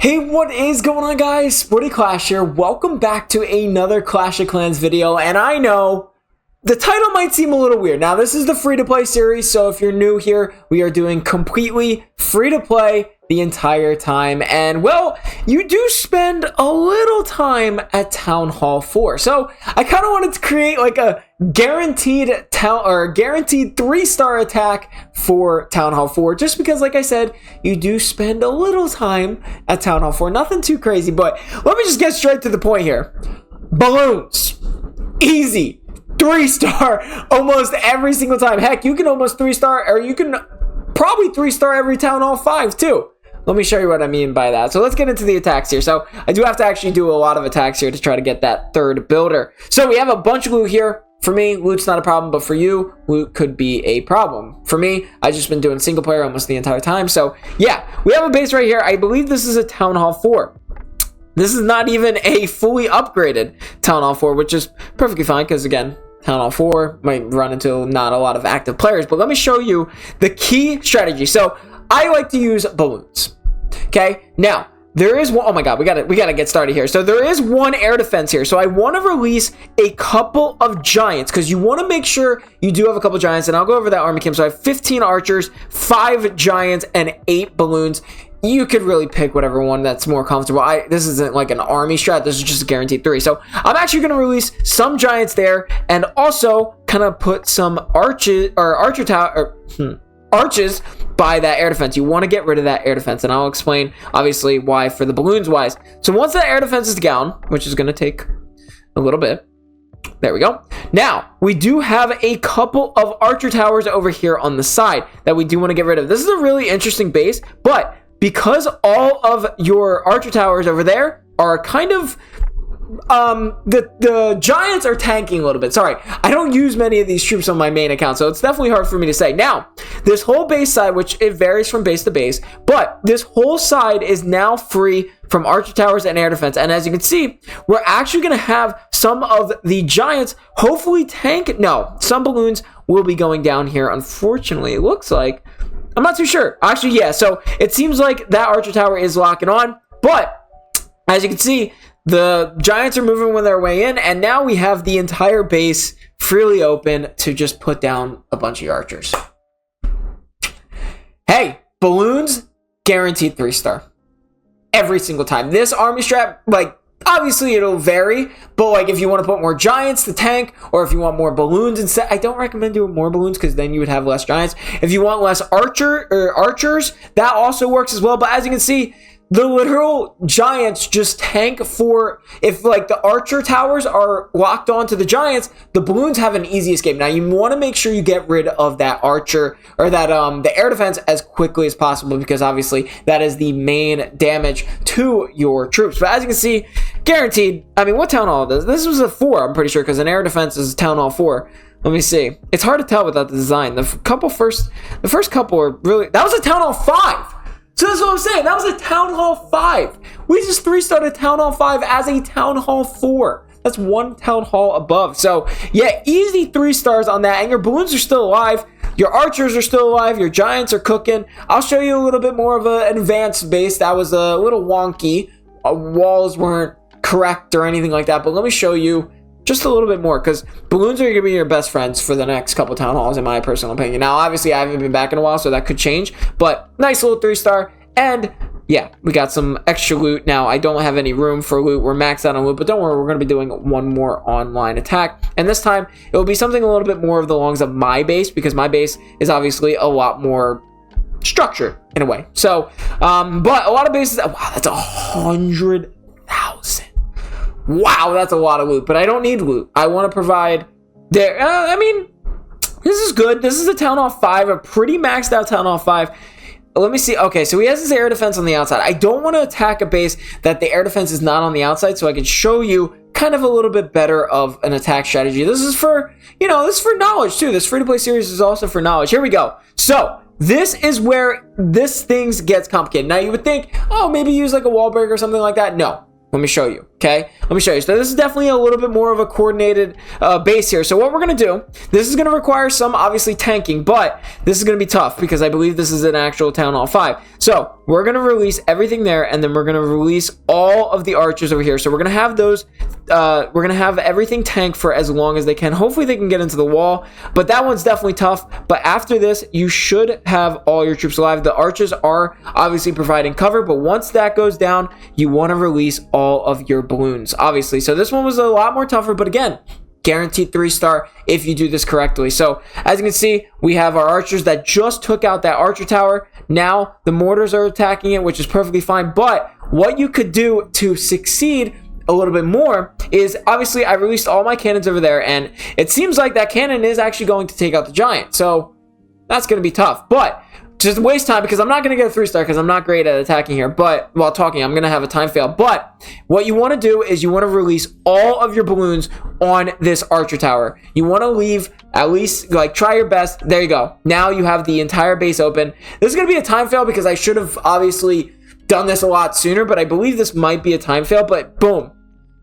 Hey, what is going on, guys? SportyClash here. Welcome back to another Clash of Clans video. And I know the title might seem a little weird. Now, this is the free-to-play series, so if you're new here, we are doing completely free-to-play the entire time. And, well, you do spend a little time at Town Hall 4. So, I kind of wanted to create like a guaranteed 3-star attack for Town Hall 4, just because, like I said, you do spend a little time at Town Hall 4. Nothing too crazy, but let me just get straight to the point here. Balloons. Easy. 3-star almost every single time. Heck, you can almost 3-star, or you can probably 3-star every Town Hall 5 too. Let me show you what I mean by that. So let's get into the attacks here. So I do have to actually do a lot of attacks here to try to get that third builder. So we have a bunch of loot here. For me, loot's not a problem, but for you, loot could be a problem. For me, I've just been doing single player almost the entire time. So yeah, we have a base right here. I believe this is a Town Hall 4. This is not even a fully upgraded Town Hall 4, which is perfectly fine because, again, Town Hall 4 might run into not a lot of active players. But let me show you the key strategy. So I like to use balloons. Okay, now there is one. Oh my god, we gotta get started here. So there is one air defense here. So I want to release a couple of giants because you want to make sure you do have a couple giants. And I'll go over that army camp. So I have 15 archers, 5 giants, and 8 balloons. You could really pick whatever one that's more comfortable. This isn't like an army strat. This is just a guaranteed 3. So I'm actually going to release some giants there and also kind of put some arches by that air defense. You want to get rid of that air defense, and I'll explain obviously why for the balloons wise. So once that air defense is down, which is going to take a little bit. There we go. Now, we do have a couple of archer towers over here on the side that we do want to get rid of. This is a really interesting base, but because all of your archer towers over there are kind of the giants are tanking a little bit. Sorry, I don't use many of these troops on my main account, so it's definitely hard for me to say. Now, this whole base side, which it varies from base to base, but this whole side is now free from archer towers and air defense. And as you can see, we're actually going to have some of the giants hopefully tank. No, some balloons will be going down here. Unfortunately, it looks like, I'm not too sure. Actually, yeah, so it seems like that archer tower is locking on, but as you can see, the giants are moving with their way in, and now we have the entire base freely open to just put down a bunch of archers. Hey, balloons, guaranteed 3-star. Every single time. This army strat, like, obviously it'll vary, but like if you want to put more giants to tank, or if you want more balloons instead, I don't recommend doing more balloons because then you would have less giants. If you want less archers, that also works as well. But as you can see, the literal giants just tank for, if like the archer towers are locked onto the giants, the balloons have an easy escape. Now you want to make sure you get rid of that archer or that the air defense as quickly as possible, because obviously that is the main damage to your troops. But as you can see, guaranteed. I mean, what Town Hall does? This was a 4, I'm pretty sure, because an air defense is Town Hall 4. Let me see. It's hard to tell without the design. The first couple are really, that was a Town Hall 5. So that's what I'm saying. That was a Town Hall 5. We just 3-starred Town Hall 5 as a Town Hall 4. That's one Town Hall above. So, yeah, easy 3 stars on that. And your balloons are still alive. Your archers are still alive. Your giants are cooking. I'll show you a little bit more of an advanced base. That was a little wonky. Walls weren't correct or anything like that. But let me show you just a little bit more, because balloons are going to be your best friends for the next couple Town Halls, in my personal opinion. Now, obviously, I haven't been back in a while, so that could change. But nice little 3-star. And yeah, we got some extra loot. Now, I don't have any room for loot. We're maxed out on loot, but don't worry, we're going to be doing one more online attack. And this time, it will be something a little bit more of the longs of my base, because my base is obviously a lot more structured in a way. So, but a lot of bases, wow, that's 100,000. Wow, that's a lot of loot, but I don't need loot. I want to provide there. I mean, this is good. This is a Town Hall 5, a pretty maxed out Town Hall 5. Let me see. Okay, so he has his air defense on the outside. I don't want to attack a base that the air defense is not on the outside, so I can show you kind of a little bit better of an attack strategy. This is for, this is for knowledge too. This free-to-play series is also for knowledge. Here we go. So this is where this thing gets complicated. Now you would think, oh, maybe use like a wall break or something like that. No. Let me show you, okay? Let me show you. So this is definitely a little bit more of a coordinated base here. So what we're going to do, this is going to require some, obviously, tanking, but this is going to be tough because I believe this is an actual Town Hall 5. So we're going to release everything there, and then we're going to release all of the archers over here. So we're going to have those, we're going to have everything tank for as long as they can. Hopefully they can get into the wall, but that one's definitely tough. But after this, you should have all your troops alive. The archers are obviously providing cover, but once that goes down, you want to release all of your balloons, obviously. So this one was a lot more tougher, but again, guaranteed 3-star if you do this correctly. So as you can see, we have our archers that just took out that archer tower. Now the mortars are attacking it, which is perfectly fine. But what you could do to succeed a little bit more is, obviously, I released all my cannons over there, and it seems like that cannon is actually going to take out the giant. So that's going to be tough, but just waste time because I'm not going to get a 3-star because I'm not great at attacking here. But while talking, I'm going to have a time fail. But what you want to do is you want to release all of your balloons on this archer tower. You want to leave at least, like, try your best. There you go. Now you have the entire base open. This is going to be a time fail because I should have obviously done this a lot sooner, but I believe this might be a time fail. But boom,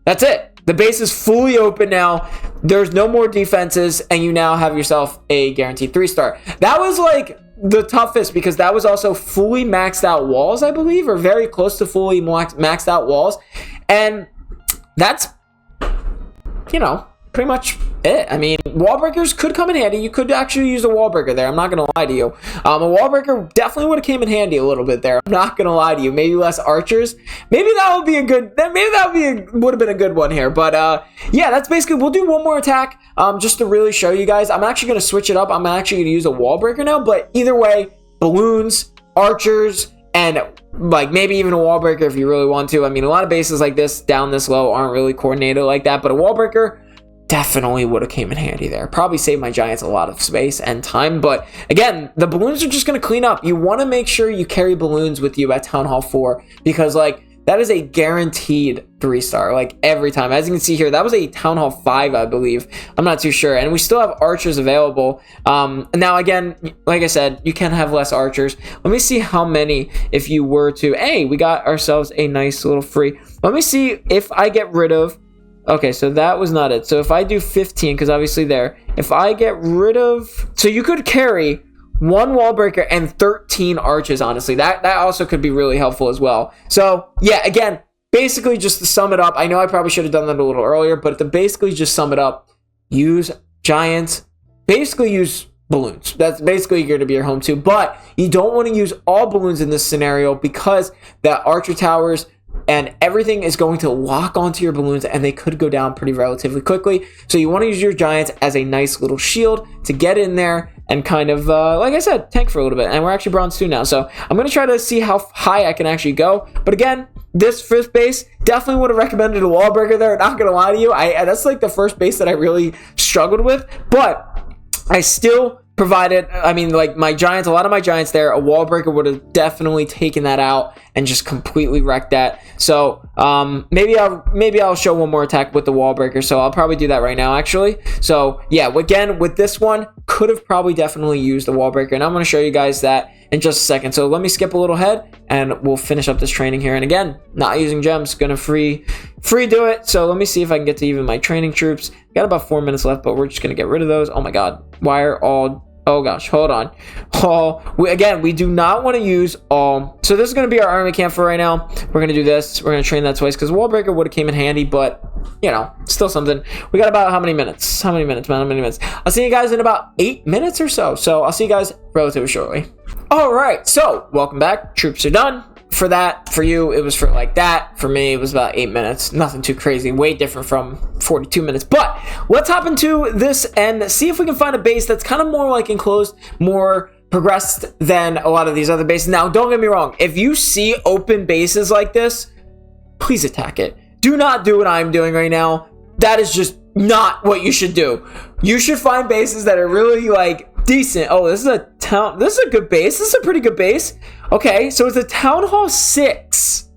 that's it. The base is fully open now. There's no more defenses, and you now have yourself a guaranteed 3-star. That was like the toughest because that was also fully maxed out walls, I believe, or very close to fully maxed out walls. And that's, you know, pretty much it. I mean, wall breakers could come in handy. You could actually use a wall breaker there. I'm not going to lie to you. A wall breaker definitely would have came in handy a little bit there. I'm not going to lie to you. Maybe less archers. Maybe that would be a good, maybe that would have been a good one here. But yeah, that's basically, we'll do one more attack just to really show you guys. I'm actually going to switch it up. I'm actually going to use a wall breaker now. But either way, balloons, archers, and like maybe even a wall breaker if you really want to. I mean, a lot of bases like this down this low aren't really coordinated like that, but a wall breaker definitely would have came in handy there. Probably saved my giants a lot of space and time. But again, the balloons are just going to clean up. You want to make sure you carry balloons with you at Town Hall 4 because, like, that is a guaranteed 3-star, like, every time. As you can see here, that was a Town Hall 5, I believe. I'm not too sure. And we still have archers available. Now, again, like I said, you can have less archers. Let me see how many if you were to... Hey, we got ourselves a nice little free... Let me see if I get rid of... Okay, so that was not it. So if I do 15, because obviously there, if I get rid of... So you could carry 1 wall breaker and 13 arches, honestly. That also could be really helpful as well. So, yeah, again, basically just to sum it up, I know I probably should have done that a little earlier, but to basically just sum it up, use giants, basically use balloons. That's basically going to be your home too. But you don't want to use all balloons in this scenario because the archer towers... and everything is going to lock onto your balloons and they could go down pretty relatively quickly. So you want to use your giants as a nice little shield to get in there and kind of, like I said, tank for a little bit. And we're actually bronze 2 now. So I'm going to try to see how high I can actually go. But again, this first base, definitely would have recommended a wall breaker there. Not going to lie to you. That's like the first base that I really struggled with. But I still... provided, I mean, like my giants, a lot of my giants there, a wall breaker would have definitely taken that out and just completely wrecked that. So maybe I'll show one more attack with the wall breaker. So I'll probably do that right now, actually. So yeah, again, with this one, could have probably definitely used the wall breaker, and I'm going to show you guys that in just a second. So let me skip a little ahead and we'll finish up this training here. And again, not using gems, gonna free do it. So let me see if I can get to even my training troops. Got about 4 minutes left, but we're just gonna get rid of those. Oh my god, why are all... Oh gosh, hold on. We do not want to use all. So this is going to be our army camp for right now. We're going to do this. We're going to train that twice because wall breaker would have came in handy, but you know, still something. We got about how many minutes? How many minutes, man? How many minutes? I'll see you guys in about 8 minutes or so. So I'll see you guys relatively shortly. All right, so welcome back. Troops are done. For that, for you, it was for like that. For me, it was about 8 minutes. Nothing too crazy. Way different from 42 minutes. But let's hop into this and see if we can find a base that's kind of more like enclosed, more progressed than a lot of these other bases. Now, don't get me wrong. If you see open bases like this, please attack it. Do not do what I'm doing right now. That is just not what you should do. You should find bases that are really like decent. Oh, this is a town. This is a good base. This is a pretty good base. Okay, so it's a Town Hall 6.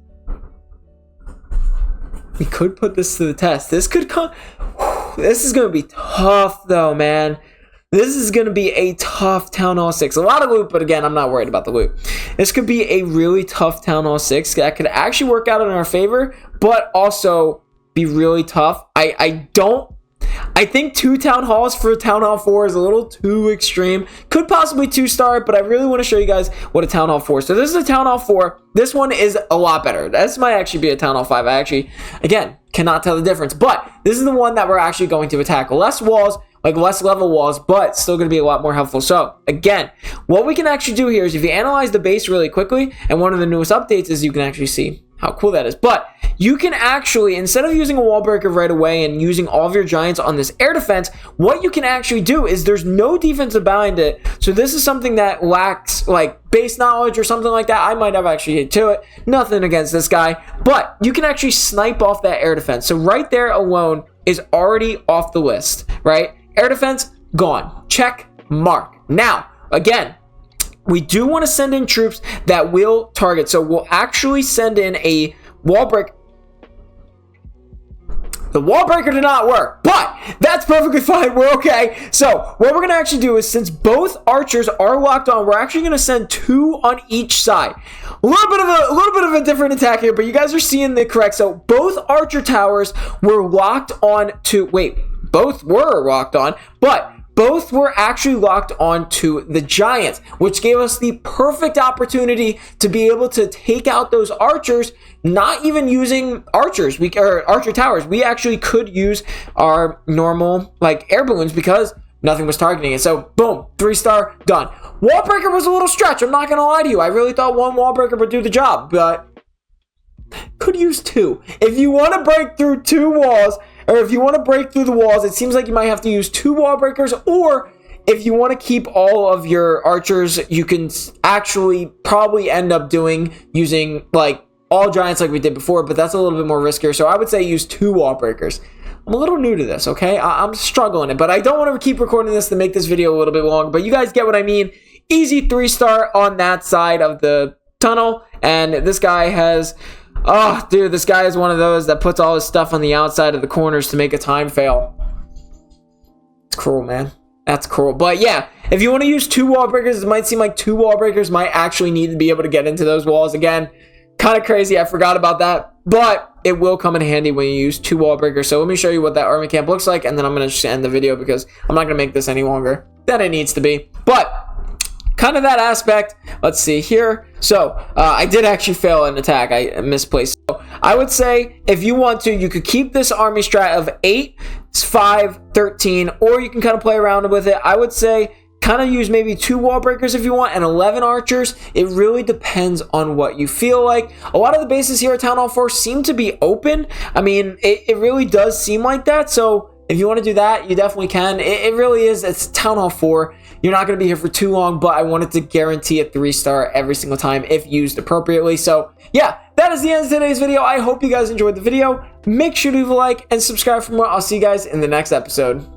We could put this to the test. This could come. This is going to be tough, though, man. This is going to be a tough Town Hall 6. A lot of loot, but again, I'm not worried about the loot. This could be a really tough Town Hall 6 that could actually work out in our favor, but also be really tough. I think 2 Town Halls for Town Hall 4 is a little too extreme. Could possibly 2-star, but I really want to show you guys what a Town Hall 4 is. So this is a Town Hall 4. This one is a lot better. This might actually be a Town Hall 5. I actually, again, cannot tell the difference. But this is the one that we're actually going to attack. Less walls, like less level walls, but still going to be a lot more helpful. So again, what we can actually do here is if you analyze the base really quickly, and one of the newest updates is you can actually see how cool that is. But you can actually, instead of using a wall breaker right away and using all of your giants on this air defense, what you can actually do is there's no defensive behind it. So this is something that lacks like base knowledge or something like that. I might have actually hit to it. Nothing against this guy, but you can actually snipe off that air defense. So right there alone is already off the list, right? Air defense, gone. Check mark. Now, again, we do want to send in troops that will target. So we'll actually send in a wall break. The wall breaker did not work, but that's perfectly fine. We're okay. So what we're going to actually do is, since both archers are locked on, we're actually going to send 2 on each side. A little bit of a different attack here, but you guys are seeing the correct. So both archer towers were locked on to, wait, both were locked on, but both were actually locked onto the giants, which gave us the perfect opportunity to be able to take out those archers, not even using archers, or archer towers. We actually could use our normal like air balloons because nothing was targeting it. So boom, 3-star, done. Wall breaker was a little stretch. I'm not going to lie to you. I really thought 1 wall breaker would do the job, but could use 2. If you want to break through 2 walls, or if you want to break through the walls, it seems like you might have to use 2 wall breakers, or if you want to keep all of your archers, you can actually probably end up using like all giants like we did before, but that's a little bit more riskier. So I would say use 2 wall breakers. I'm a little new to this, okay? I'm struggling it, but I don't want to keep recording this to make this video a little bit long, but you guys get what I mean. Easy 3-star on that side of the tunnel, and this guy has... Oh, dude, this guy is one of those that puts all his stuff on the outside of the corners to make a time fail. It's cruel, man. That's cruel. But yeah, if you want to use 2 wall breakers, it might seem like 2 wall breakers might actually need to be able to get into those walls. Again, kind of crazy. I forgot about that. But it will come in handy when you use 2 wall breakers. So let me show you what that army camp looks like, and then I'm going to just end the video because I'm not going to make this any longer than it needs to be. But kind of that aspect. Let's see here. So I did actually fail an attack. I misplaced. So I would say if you want to, you could keep this army strat of 8, 5, 13, or you can kind of play around with it. I would say kind of use maybe 2 wall breakers if you want and 11 archers. It really depends on what you feel like. A lot of the bases here at Town Hall 4 seem to be open. I mean, it really does seem like that. So if you want to do that, you definitely can. It really is. It's Town Hall 4. You're not going to be here for too long, but I wanted to guarantee a 3-star every single time if used appropriately. So yeah, that is the end of today's video. I hope you guys enjoyed the video. Make sure to leave a like and subscribe for more. I'll see you guys in the next episode.